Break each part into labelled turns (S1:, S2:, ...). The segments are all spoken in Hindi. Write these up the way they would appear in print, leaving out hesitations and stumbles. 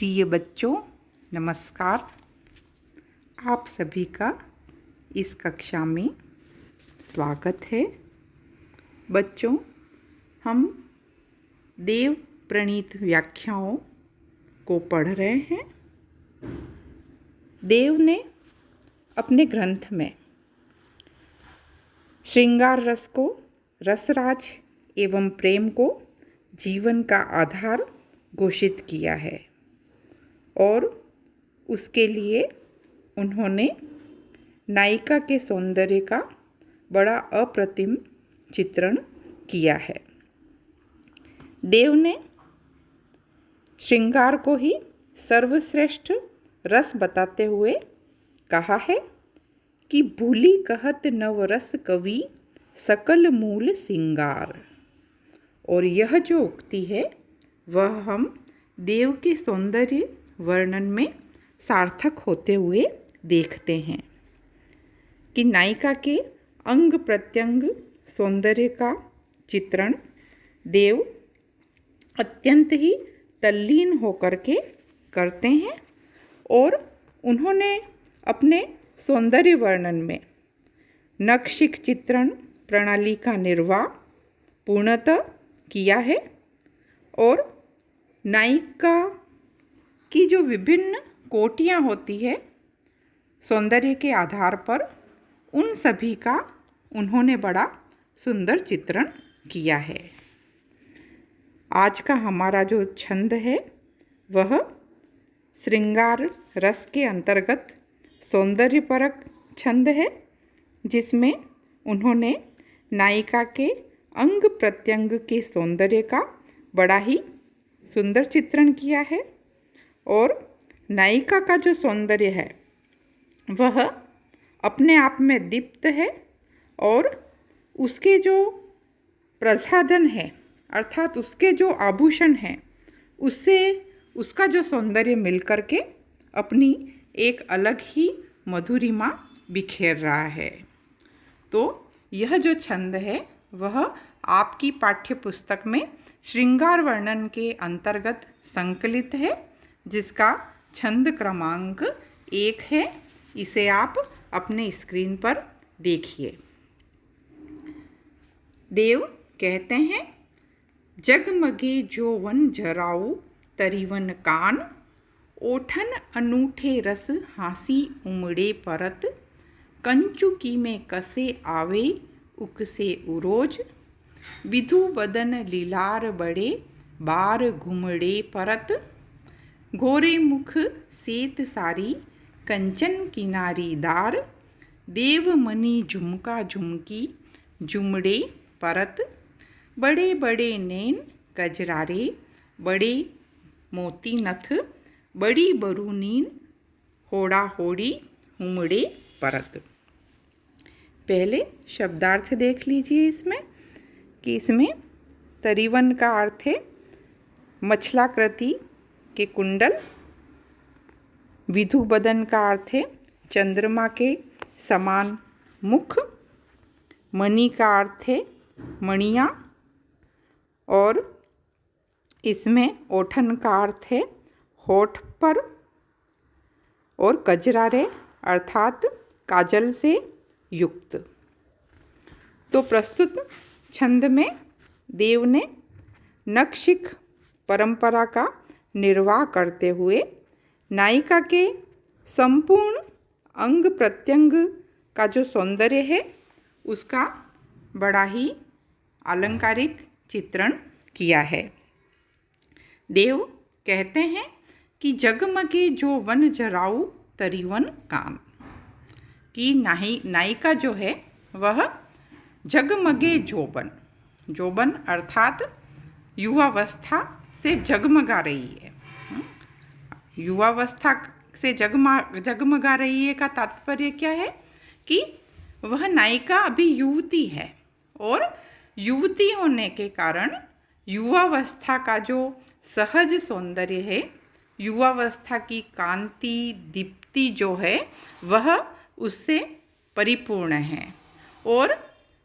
S1: प्रिय बच्चों, नमस्कार। आप सभी का इस कक्षा में स्वागत है। बच्चों, हम देव प्रणीत व्याख्याओं को पढ़ रहे हैं। देव ने अपने ग्रंथ में श्रृंगार रस को, रसराज एवं प्रेम को जीवन का आधार घोषित किया है और उसके लिए उन्होंने नायिका के सौंदर्य का बड़ा अप्रतिम चित्रण किया है। देव ने श्रृंगार को ही सर्वश्रेष्ठ रस बताते हुए कहा है कि भूली कहत नवरस कवि सकल मूल सिंगार। और यह जो उक्ति है वह हम देव के सौंदर्य वर्णन में सार्थक होते हुए देखते हैं कि नायिका के अंग प्रत्यंग सौंदर्य का चित्रण देव अत्यंत ही तल्लीन होकर के करते हैं और उन्होंने अपने सौंदर्य वर्णन में नक्षिक चित्रण प्रणाली का निर्वाह पूर्णतः किया है और नायिका की जो विभिन्न कोटियाँ होती है सौंदर्य के आधार पर, उन सभी का उन्होंने बड़ा सुंदर चित्रण किया है। आज का हमारा जो छंद है वह श्रृंगार रस के अंतर्गत सौंदर्यपरक छंद है, जिसमें उन्होंने नायिका के अंग प्रत्यंग के सौंदर्य का बड़ा ही सुंदर चित्रण किया है और नायिका का जो सौंदर्य है वह अपने आप में दीप्त है और उसके जो प्रसाधन है अर्थात उसके जो आभूषण हैं उससे उसका जो सौंदर्य मिलकर के अपनी एक अलग ही मधुरिमा बिखेर रहा है। तो यह जो छंद है वह आपकी पाठ्य पुस्तक में श्रृंगार वर्णन के अंतर्गत संकलित है, जिसका छंद क्रमांक 1 है। इसे आप अपने स्क्रीन पर देखिए। देव कहते हैं, जगमगे जो वन जराऊ तरीवन कान, ओठन अनूठे रस हासी उमड़े परत, कंचुकी में कसे आवे उकसे उरोज, विधु बदन लीलार बड़े बार घुमड़े परत, घोरे मुख सेत सारी कंचन किनारी दार, देव मणि झुमका झुमकी झुमड़े परत, बड़े बड़े नैन कजरारे बड़े मोती नथ, बड़ी बरूनीन होड़ा होड़ी उमड़े परत। पहले शब्दार्थ देख लीजिए इसमें कि इसमें तरीवन का अर्थ है मछलाकृति के कुंडल, विधु बदन का अर्थ है चंद्रमा के समान मुख, मणि का अर्थ है मणियाँ और इसमें ओठन का अर्थ है होठ पर और कजरारे अर्थात काजल से युक्त। तो प्रस्तुत छंद में देव ने नक्षिक परंपरा का निर्वाह करते हुए नायिका के संपूर्ण अंग प्रत्यंग का जो सौंदर्य है उसका बड़ा ही आलंकारिक चित्रण किया है। देव कहते हैं कि जगमगे जो वन जराऊ तरीवन कान, कि नायिका जो है वह जगमगे जोबन, जोबन अर्थात युवावस्था से जगमगा रही है। युवावस्था से जगमगा रही है का तात्पर्य क्या है कि वह नायिका अभी युवती है और युवती होने के कारण युवावस्था का जो सहज सौंदर्य है, युवावस्था की कांति दीप्ति जो है वह उससे परिपूर्ण है और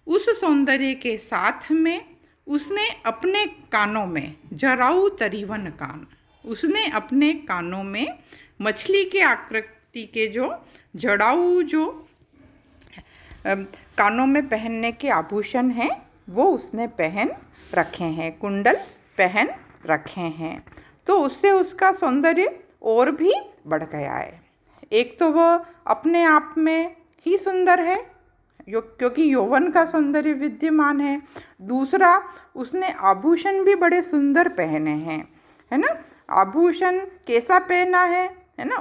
S1: उस सौंदर्य के साथ में उसने अपने कानों में जराऊ तरीवन कान, उसने अपने कानों में मछली के आकृति के जो जड़ाऊ जो कानों में पहनने के आभूषण हैं वो उसने पहन रखे हैं, कुंडल पहन रखे हैं। तो उससे उसका सौंदर्य और भी बढ़ गया है। एक तो वह अपने आप में ही सुंदर है क्योंकि यौवन का सौंदर्य विद्यमान है। दूसरा, उसने आभूषण भी बड़े सुंदर पहने हैं, है ना। आभूषण कैसा पहना है ना,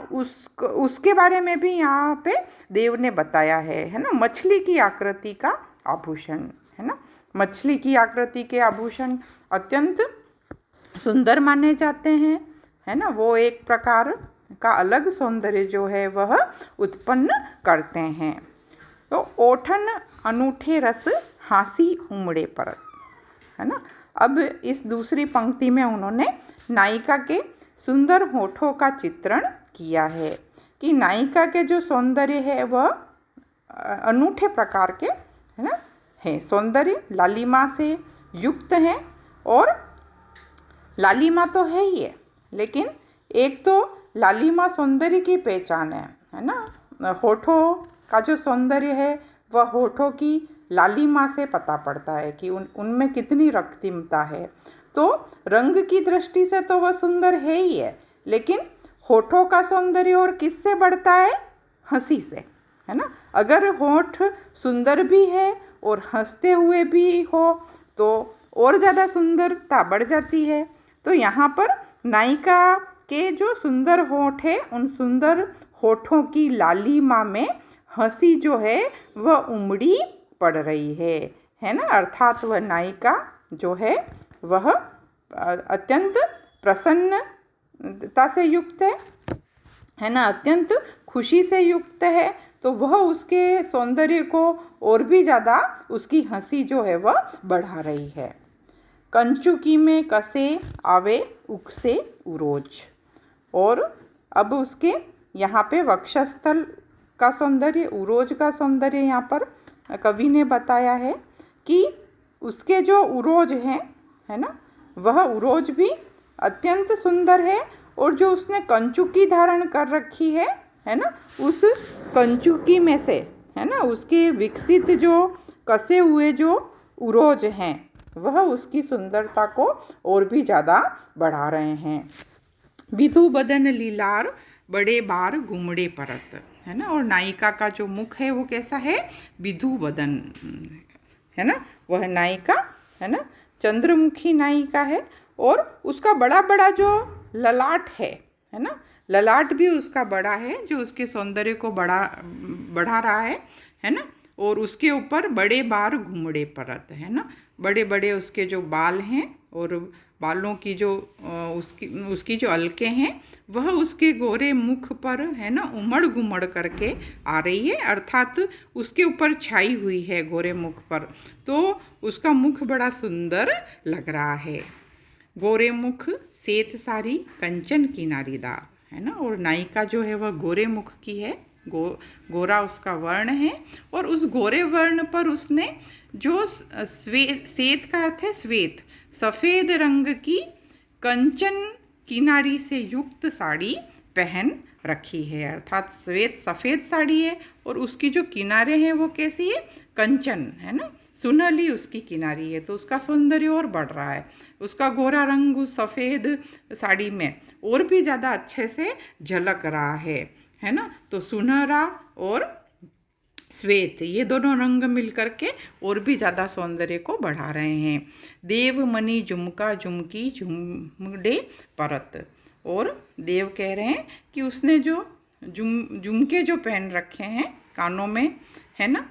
S1: उसके बारे में भी यहाँ पे देव ने बताया है ना। मछली की आकृति का आभूषण, है ना। मछली की आकृति के आभूषण अत्यंत सुंदर माने जाते हैं, है ना। वो एक प्रकार का अलग सौंदर्य जो है वह उत्पन्न करते हैं। तो ओठन अनूठे रस हाँसी उमड़े परत, है ना। अब इस दूसरी पंक्ति में उन्होंने नायिका के सुंदर होठों का चित्रण किया है कि नायिका के जो सौंदर्य है वह अनूठे प्रकार के, है ना, है। सौंदर्य लालिमा से युक्त है, और लालिमा तो है ही है, लेकिन एक तो लालिमा सौंदर्य की पहचान है ना। होठों का जो सौंदर्य है वह होठों की लालिमा से पता पड़ता है कि उनमें कितनी रक्तिमता है। तो रंग की दृष्टि से तो वह सुंदर है ही है, लेकिन होठों का सौंदर्य और किससे बढ़ता है? हंसी से, है ना। अगर होठ सुंदर भी है और हंसते हुए भी हो तो और ज़्यादा सुंदरता बढ़ जाती है। तो यहाँ पर नायिका के जो सुंदर होठ है, उन सुंदर होठों की लालिमा में हंसी जो है वह उमड़ी पड़ रही है ना। अर्थात वह नायिका जो है वह अत्यंत प्रसन्नता से युक्त है ना, अत्यंत खुशी से युक्त है। तो वह उसके सौंदर्य को और भी ज़्यादा, उसकी हंसी जो है वह बढ़ा रही है। कंचुकी में कसे आवे उकसे उरोज, और अब उसके यहाँ पे वक्षस्थल का सौंदर्य, उरोज का सौंदर्य यहाँ पर कवि ने बताया है कि उसके जो उरोज हैं, है ना, वह उरोज भी अत्यंत सुंदर है। और जो उसने कंचुकी धारण कर रखी है ना, उस कंचुकी में से, है ना, उसके विकसित जो कसे हुए जो उरोज हैं वह उसकी सुंदरता को और भी ज़्यादा बढ़ा रहे हैं। विधु बदन लीलार बड़े बार घुमड़े परत, है ना। और नायिका का जो मुख है वो कैसा है? विधु बदन, है ना। वह नायिका, है ना, चंद्रमुखी नायिका है, और उसका बड़ा बड़ा जो ललाट है ना, ललाट भी उसका बड़ा है जो उसके सौंदर्य को बढ़ा रहा है ना। और उसके ऊपर बड़े बार घुमड़े परत, है ना। बड़े बड़े उसके जो बाल हैं, और बालों की जो उसकी जो अलके हैं वह उसके गोरे मुख पर, है ना, उमड़ घुमड़ करके आ रही है। अर्थात उसके ऊपर छाई हुई है गोरे मुख पर, तो उसका मुख बड़ा सुंदर लग रहा है। गोरे मुख सेत सारी कंचन की नारीदार, है ना। और नायिका जो है वह गोरे मुख की है, गोरा उसका वर्ण है, और उस गोरे वर्ण पर उसने जो श्वेत का अर्थ है श्वेत, सफ़ेद रंग की कंचन किनारी से युक्त साड़ी पहन रखी है। अर्थात श्वेत सफ़ेद साड़ी है, और उसकी जो किनारे हैं वो कैसी है? कंचन, है ना, सुनहली उसकी किनारी है। तो उसका सौंदर्य और बढ़ रहा है। उसका गोरा रंग उस सफ़ेद साड़ी में और भी ज़्यादा अच्छे से झलक रहा है ना। तो सुनहरा और श्वेत, ये दोनों रंग मिल करके और भी ज़्यादा सौंदर्य को बढ़ा रहे हैं। देव मणि झुमका झुमकी झुमड़े परत, और देव कह रहे हैं कि उसने जो झुमके जो पहन रखे हैं कानों में, है ना,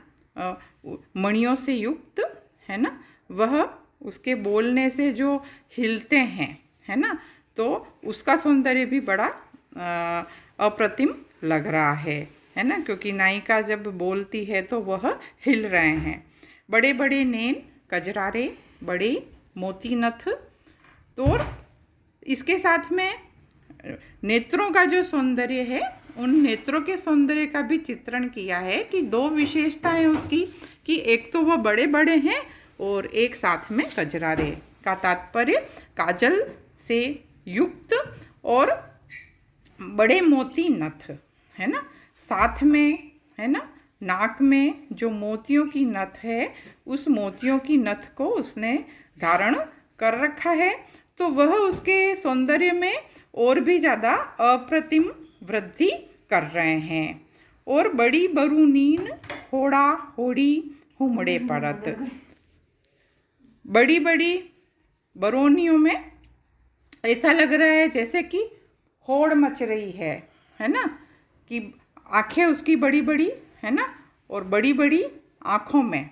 S1: मणियों से युक्त, है ना, वह उसके बोलने से जो हिलते हैं, है ना, तो उसका सौंदर्य भी बड़ा अप्रतिम लग रहा है ना। क्योंकि नायिका जब बोलती है तो वह हिल रहे हैं। बड़े बड़े नैन कजरारे बड़े मोती नथ, तो इसके साथ में नेत्रों का जो सौंदर्य है, उन नेत्रों के सौंदर्य का भी चित्रण किया है कि दो विशेषताएं उसकी, कि एक तो वह बड़े बड़े हैं और एक साथ में कजरारे, का तात्पर्य काजल से युक्त और बड़े मोती नथ, है ना, साथ में, है ना, नाक में जो मोतियों की नथ है उस मोतियों की नथ को उसने धारण कर रखा है, तो वह उसके सौंदर्य में और भी ज़्यादा अप्रतिम वृद्धि कर रहे हैं। और बड़ी बरूनीन होड़ा होड़ी हुमड़े परत, बड़ी बड़ी बरौनियों में ऐसा लग रहा है जैसे कि होड़ मच रही है ना, कि आंखें उसकी बड़ी बड़ी, है ना, और बड़ी बड़ी आँखों में,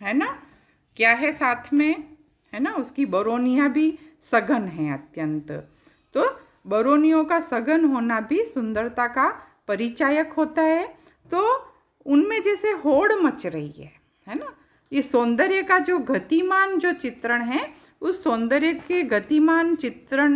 S1: है ना, क्या है साथ में, है ना, उसकी बरौनियाँ भी सघन हैं अत्यंत। तो बरौनियों का सघन होना भी सुंदरता का परिचायक होता है। तो उनमें जैसे होड़ मच रही है ना। ये सौंदर्य का जो गतिमान जो चित्रण है, उस सौंदर्य के गतिमान चित्रण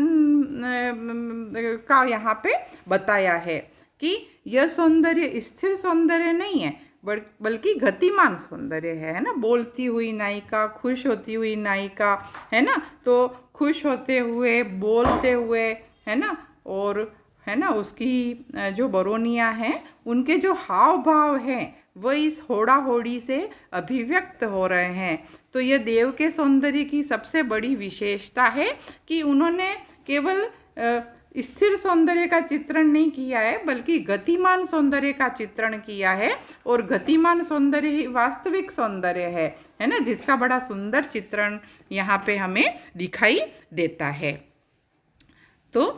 S1: का यहाँ पे बताया है कि यह सौंदर्य स्थिर सौंदर्य नहीं है, बल्कि गतिमान सौंदर्य है ना। बोलती हुई नायिका, खुश होती हुई नायिका, है ना, तो खुश होते हुए, बोलते हुए, है ना, और है ना उसकी जो बरौनियाँ हैं उनके जो हाव भाव हैं वह इस होड़ा होड़ी से अभिव्यक्त हो रहे हैं। तो यह देव के सौंदर्य की सबसे बड़ी विशेषता है कि उन्होंने केवल स्थिर सौंदर्य का चित्रण नहीं किया है, बल्कि गतिमान सौंदर्य का चित्रण किया है। और गतिमान सौंदर्य ही वास्तविक सौंदर्य है ना, जिसका बड़ा सुंदर चित्रण यहाँ पे हमें दिखाई देता है। तो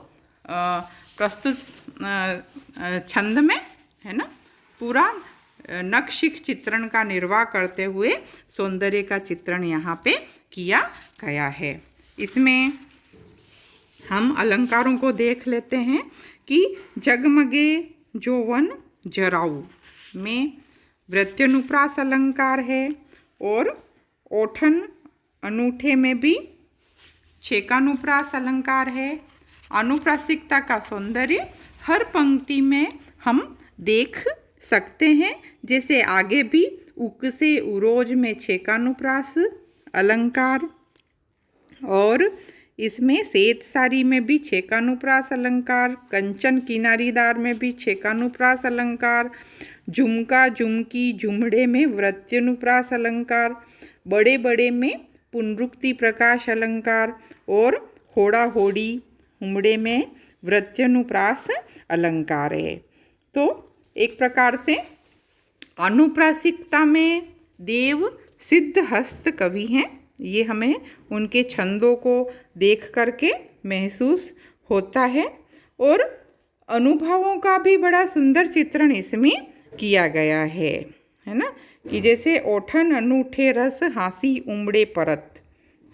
S1: प्रस्तुत छंद में, है ना, पूरा नखशिख चित्रण का निर्वाह करते हुए सौंदर्य का चित्रण यहाँ पे किया गया है। इसमें हम अलंकारों को देख लेते हैं कि जगमगे जोवन जराऊ में वृत्त्यनुप्रास अलंकार है, और ओठन अनूठे में भी छेकानुप्रास अलंकार है। अनुप्रासिकता का सौंदर्य हर पंक्ति में हम देख सकते हैं, जैसे आगे भी उक से उरोज में छेकानुप्रास अलंकार, और इसमें श्वेत साड़ी में भी छेकानुप्रास अलंकार, कंचन किनारीदार में भी छेकानुप्रास अलंकार, झुमका झुमकी झुमड़े में वृत्त्यनुप्रास अलंकार, बड़े बड़े में पुनरुक्ति प्रकाश अलंकार, और होड़ा होड़ी हुमड़े में वृत्त्यनुप्रास अलंकार है। तो एक प्रकार से अनुप्रासिकता में देव सिद्ध हस्त कवि हैं, ये हमें उनके छंदों को देख करके महसूस होता है। और अनुभवों का भी बड़ा सुंदर चित्रण इसमें किया गया है ना, कि जैसे ओठन अनूठे रस हाँसी उमड़े परत,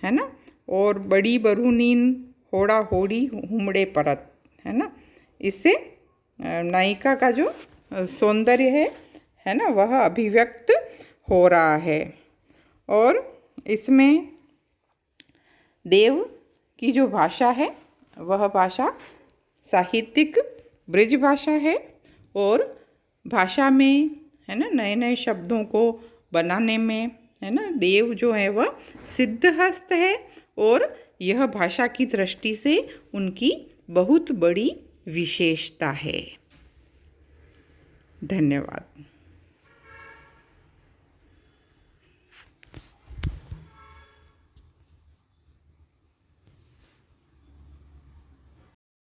S1: है ना, और बड़ी बरूनीन होड़ा होड़ी हुमड़े परत, है ना। इससे नायिका का जो सौंदर्य है ना, वह अभिव्यक्त हो रहा है। और इसमें देव की जो भाषा है वह भाषा साहित्यिक ब्रज भाषा है, और भाषा में, है ना, नए नए शब्दों को बनाने में, है ना, देव जो है वह सिद्धहस्त है, और यह भाषा की दृष्टि से उनकी बहुत बड़ी विशेषता है। धन्यवाद।